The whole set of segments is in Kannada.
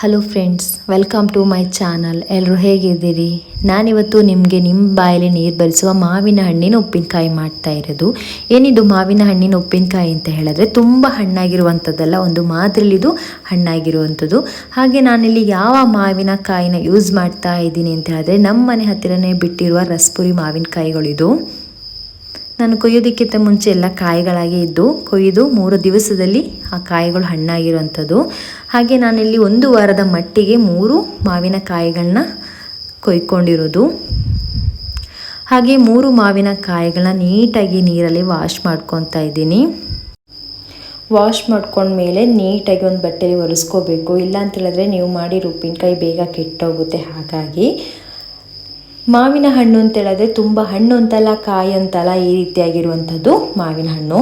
Hello friends, welcome to my channel. ಎಲ್ಲರೂ ಹೇಗಿದ್ದೀರಿ? ನಾನಿವತ್ತು ನಿಮಗೆ ನಿಮ್ಮ ಬಾಯಲ್ಲಿ ನೀರು ಬರಿಸುವ ಮಾವಿನ ಹಣ್ಣಿನ ಉಪ್ಪಿನಕಾಯಿ ಮಾಡ್ತಾ ಇರೋದು. ಏನಿದು ಮಾವಿನ ಹಣ್ಣಿನ ಉಪ್ಪಿನಕಾಯಿ ಅಂತ ಹೇಳಿದ್ರೆ ತುಂಬ ಹಣ್ಣಾಗಿರುವಂಥದ್ದಲ್ಲ, ಒಂದು ಮಾದರಿಲಿದು ಹಣ್ಣಾಗಿರುವಂಥದ್ದು. ಹಾಗೆ ನಾನಿಲ್ಲಿ ಯಾವ ಮಾವಿನಕಾಯಿನ ಯೂಸ್ ಮಾಡ್ತಾ ಇದ್ದೀನಿ ಅಂತ ಹೇಳಿದ್ರೆ ನಮ್ಮ ಮನೆ ಹತ್ತಿರನೇ ಬಿಟ್ಟಿರುವ ರಸಪುರಿ ಮಾವಿನಕಾಯಿಗಳಿದು. ನಾನು ಕೊಯ್ಯೋದಕ್ಕಿಂತ ಮುಂಚೆ ಎಲ್ಲ ಕಾಯಿಗಳಾಗಿ ಇದ್ದು ಕೊಯ್ದು 3 ದಿವಸದಲ್ಲಿ ಆ ಕಾಯಿಗಳು ಹಣ್ಣಾಗಿರುವಂಥದ್ದು. ಹಾಗೆ ನಾನಿಲ್ಲಿ 1 ವಾರದ ಮಟ್ಟಿಗೆ 3 ಮಾವಿನಕಾಯಿಗಳನ್ನ ಕೊಯ್ಕೊಂಡಿರೋದು. ಹಾಗೆ 3 ಮಾವಿನಕಾಯಿಗಳನ್ನ ನೀಟಾಗಿ ನೀರಲ್ಲಿ ವಾಶ್ ಮಾಡ್ಕೊತಾ ಇದ್ದೀನಿ. ವಾಶ್ ಮಾಡ್ಕೊಂಡ್ಮೇಲೆ ನೀಟಾಗಿ ಒಂದು ಬಟ್ಟೆಯಲ್ಲಿ ಒರೆಸ್ಕೋಬೇಕು. ಇಲ್ಲ ಅಂತ ಹೇಳಿದ್ರೆ ನೀವು ಮಾಡಿರೋ ಉಪ್ಪಿನಕಾಯಿ ಬೇಗ ಕೆಟ್ಟೋಗುತ್ತೆ. ಹಾಗಾಗಿ ಮಾವಿನ ಹಣ್ಣು ಅಂತ ಹೇಳಿದ್ರೆ ತುಂಬ ಹಣ್ಣು ಅಂತಲ್ಲ, ಕಾಯಿ ಅಂತಲ್ಲ, ಈ ರೀತಿಯಾಗಿರುವಂಥದ್ದು ಮಾವಿನ ಹಣ್ಣು.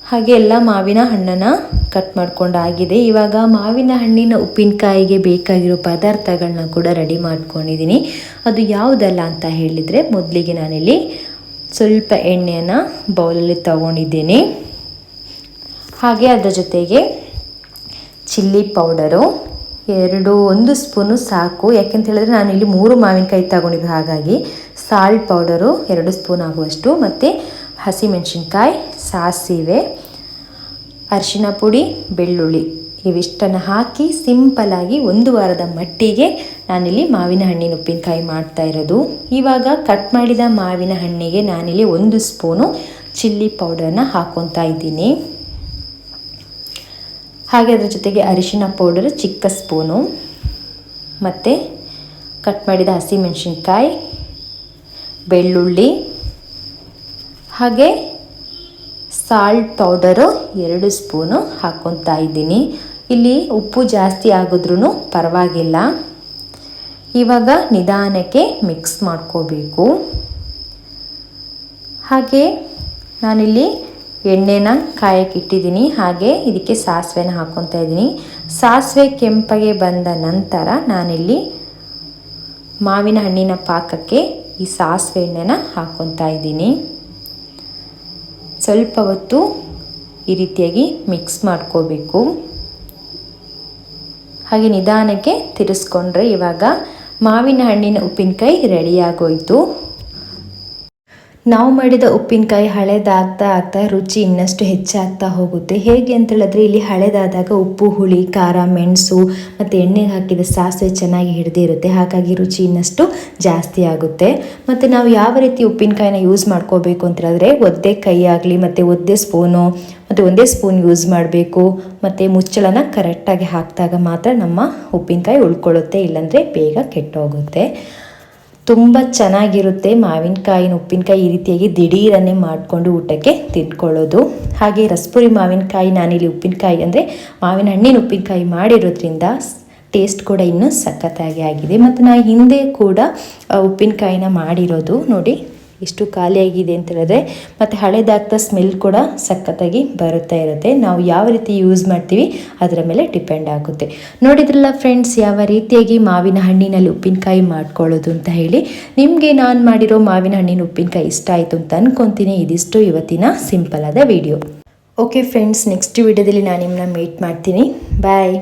ಹಾಗೆ ಎಲ್ಲ ಮಾವಿನ ಹಣ್ಣನ್ನು ಕಟ್ ಮಾಡ್ಕೊಂಡಾಗಿದೆ. ಇವಾಗ ಮಾವಿನ ಹಣ್ಣಿನ ಉಪ್ಪಿನಕಾಯಿಗೆ ಬೇಕಾಗಿರೋ ಪದಾರ್ಥಗಳನ್ನ ಕೂಡ ರೆಡಿ ಮಾಡ್ಕೊಂಡಿದ್ದೀನಿ. ಅದು ಯಾವುದಲ್ಲ ಅಂತ ಹೇಳಿದರೆ, ಮೊದಲಿಗೆ ನಾನಿಲ್ಲಿ ಸ್ವಲ್ಪ ಎಣ್ಣೆಯನ್ನು ಬೌಲಲ್ಲಿ ತಗೊಂಡಿದ್ದೀನಿ. ಹಾಗೆ ಅದರ ಜೊತೆಗೆ ಚಿಲ್ಲಿ ಪೌಡರು 1 ಸ್ಪೂನು ಸಾಕು. ಯಾಕೆಂತ ಹೇಳಿದ್ರೆ ನಾನಿಲ್ಲಿ 3 ಮಾವಿನಕಾಯಿ ತಗೊಂಡಿದ್ದು, ಹಾಗಾಗಿ ಸಾಲ್ಟ್ ಪೌಡರು 2 ಸ್ಪೂನ್ ಆಗುವಷ್ಟು, ಮತ್ತು ಹಸಿಮೆಣಸಿನ್ಕಾಯಿ, ಸಾಸಿವೆ, ಅರಿಶಿನ ಪುಡಿ, ಬೆಳ್ಳುಳ್ಳಿ ಇವಿಷ್ಟನ್ನು ಹಾಕಿ ಸಿಂಪಲಾಗಿ 1 ವಾರದ ಮಟ್ಟಿಗೆ ನಾನಿಲ್ಲಿ ಮಾವಿನ ಹಣ್ಣಿನ ಉಪ್ಪಿನಕಾಯಿ ಮಾಡ್ತಾ ಇರೋದು. ಇವಾಗ ಕಟ್ ಮಾಡಿದ ಮಾವಿನ ಹಣ್ಣಿಗೆ ನಾನಿಲ್ಲಿ 1 ಸ್ಪೂನು ಚಿಲ್ಲಿ ಪೌಡರ್ನ ಹಾಕ್ಕೊತಾ ಇದ್ದೀನಿ. ಹಾಗೆ ಅದರ ಜೊತೆಗೆ ಅರಿಶಿನ ಪೌಡರ್ ಚಿಕ್ಕ ಸ್ಪೂನು, ಮತ್ತು ಕಟ್ ಮಾಡಿದ ಹಸಿಮೆಣಸಿನ್ಕಾಯಿ, ಬೆಳ್ಳುಳ್ಳಿ, ಹಾಗೆ ಸಾಲ್ಟ್ ಪೌಡರು 2 ಸ್ಪೂನು ಹಾಕ್ಕೊತಾ ಇದ್ದೀನಿ. ಇಲ್ಲಿ ಉಪ್ಪು ಜಾಸ್ತಿ ಆಗಿದ್ರೂ ಪರವಾಗಿಲ್ಲ. ಇವಾಗ ನಿಧಾನಕ್ಕೆ ಮಿಕ್ಸ್ ಮಾಡ್ಕೋಬೇಕು. ಹಾಗೆ ನಾನಿಲ್ಲಿ ಎಣ್ಣೆನ ಕಾಯಕ್ಕೆ ಇಟ್ಟಿದ್ದೀನಿ. ಹಾಗೆ ಇದಕ್ಕೆ ಸಾಸಿವೆನ ಹಾಕ್ಕೊತಾ ಇದ್ದೀನಿ. ಸಾಸಿವೆ ಕೆಂಪಗೆ ಬಂದ ನಂತರ ನಾನಿಲ್ಲಿ ಮಾವಿನ ಹಣ್ಣಿನ ಪಾಕಕ್ಕೆ ಈ ಸಾಸಿವೆ ಎಣ್ಣೆನ ಹಾಕ್ಕೊತಾ ಇದ್ದೀನಿ. ಸ್ವಲ್ಪ ಹೊತ್ತು ಈ ರೀತಿಯಾಗಿ ಮಿಕ್ಸ್ ಮಾಡ್ಕೋಬೇಕು. ಹಾಗೆ ನಿಧಾನಕ್ಕೆ ತಿರ್ಸ್ಕೊಂಡ್ರೆ ಇವಾಗ ಮಾವಿನ ಹಣ್ಣಿನ ಉಪ್ಪಿನಕಾಯಿ ರೆಡಿಯಾಗೋಯಿತು. ನಾವು ಮಾಡಿದ ಉಪ್ಪಿನಕಾಯಿ ಹಳೇದಾಗ್ತಾ ಆಗ್ತಾ ರುಚಿ ಇನ್ನಷ್ಟು ಹೆಚ್ಚಾಗ್ತಾ ಹೋಗುತ್ತೆ. ಹೇಗೆ ಅಂತ ಹೇಳಿದ್ರೆ, ಇಲ್ಲಿ ಹಳೇದಾದಾಗ ಉಪ್ಪು, ಹುಳಿ, ಖಾರ, ಮೆಣಸು ಮತ್ತು ಎಣ್ಣೆಗೆ ಹಾಕಿದ ಸಾಸಿವೆ ಚೆನ್ನಾಗಿ ಹಿಡಿದಿರುತ್ತೆ. ಹಾಗಾಗಿ ರುಚಿ ಇನ್ನಷ್ಟು ಜಾಸ್ತಿ ಆಗುತ್ತೆ. ಮತ್ತು ನಾವು ಯಾವ ರೀತಿ ಉಪ್ಪಿನಕಾಯಿನ ಯೂಸ್ ಮಾಡ್ಕೋಬೇಕು ಅಂತ ಹೇಳಿದ್ರೆ, ಒದ್ದೆ ಕೈ ಆಗಲಿ ಮತ್ತು ಒದ್ದೆ ಸ್ಪೂನು ಮತ್ತು ಒಂದೇ ಸ್ಪೂನ್ ಯೂಸ್ ಮಾಡಬೇಕು. ಮತ್ತು ಮುಚ್ಚಳನ ಕರೆಕ್ಟಾಗಿ ಹಾಕಿದಾಗ ಮಾತ್ರ ನಮ್ಮ ಉಪ್ಪಿನಕಾಯಿ ಉಳ್ಕೊಳ್ಳುತ್ತೆ, ಇಲ್ಲಾಂದರೆ ಬೇಗ ಕೆಟ್ಟೋಗುತ್ತೆ. ತುಂಬ ಚೆನ್ನಾಗಿರುತ್ತೆ ಮಾವಿನಕಾಯಿನ ಉಪ್ಪಿನಕಾಯಿ ಈ ರೀತಿಯಾಗಿ ದಿಢೀರನ್ನೇ ಮಾಡಿಕೊಂಡು ಊಟಕ್ಕೆ ತಿನ್ಕೊಳ್ಳೋದು. ಹಾಗೆ ರಸಪುರಿ ಮಾವಿನಕಾಯಿ ನಾನಿಲ್ಲಿ ಉಪ್ಪಿನಕಾಯಿ ಅಂದರೆ ಮಾವಿನ ಹಣ್ಣಿನ ಉಪ್ಪಿನಕಾಯಿ ಮಾಡಿರೋದ್ರಿಂದ ಟೇಸ್ಟ್ ಕೂಡ ಇನ್ನೂ ಸಖತ್ತಾಗಿ ಆಗಿದೆ. ಮತ್ತು ನಾನು ಹಿಂದೆ ಕೂಡ ಉಪ್ಪಿನಕಾಯಿನ ಮಾಡಿರೋದು ನೋಡಿ ಎಷ್ಟು ಖಾಲಿಯಾಗಿದೆ ಅಂತ ಹೇಳಿದ್ರೆ, ಮತ್ತು ಹಳೇದಾಗ್ತಾ ಸ್ಮೆಲ್ ಕೂಡ ಸಖತ್ತಾಗಿ ಬರುತ್ತಾ ಇರುತ್ತೆ. ನಾವು ಯಾವ ರೀತಿ ಯೂಸ್ ಮಾಡ್ತೀವಿ ಅದರ ಮೇಲೆ ಡಿಪೆಂಡ್ ಆಗುತ್ತೆ. ನೋಡಿದ್ರಲ್ಲ ಫ್ರೆಂಡ್ಸ್, ಯಾವ ರೀತಿಯಾಗಿ ಮಾವಿನ ಹಣ್ಣಿನಲ್ಲಿ ಉಪ್ಪಿನಕಾಯಿ ಮಾಡ್ಕೊಳ್ಳೋದು ಅಂತ ಹೇಳಿ. ನಿಮಗೆ ನಾನು ಮಾಡಿರೋ ಮಾವಿನ ಹಣ್ಣಿನ ಉಪ್ಪಿನಕಾಯಿ ಇಷ್ಟ ಆಯಿತು ಅಂತ ಅಂದ್ಕೊತೀನಿ. ಇದಿಷ್ಟು ಇವತ್ತಿನ ಸಿಂಪಲ್ ಆದ ವಿಡಿಯೋ. ಓಕೆ ಫ್ರೆಂಡ್ಸ್, ನೆಕ್ಸ್ಟ್ ವಿಡಿಯೋದಲ್ಲಿ ನಾನು ನಿಮ್ಮನ್ನ ಮೀಟ್ ಮಾಡ್ತೀನಿ. ಬಾಯ್.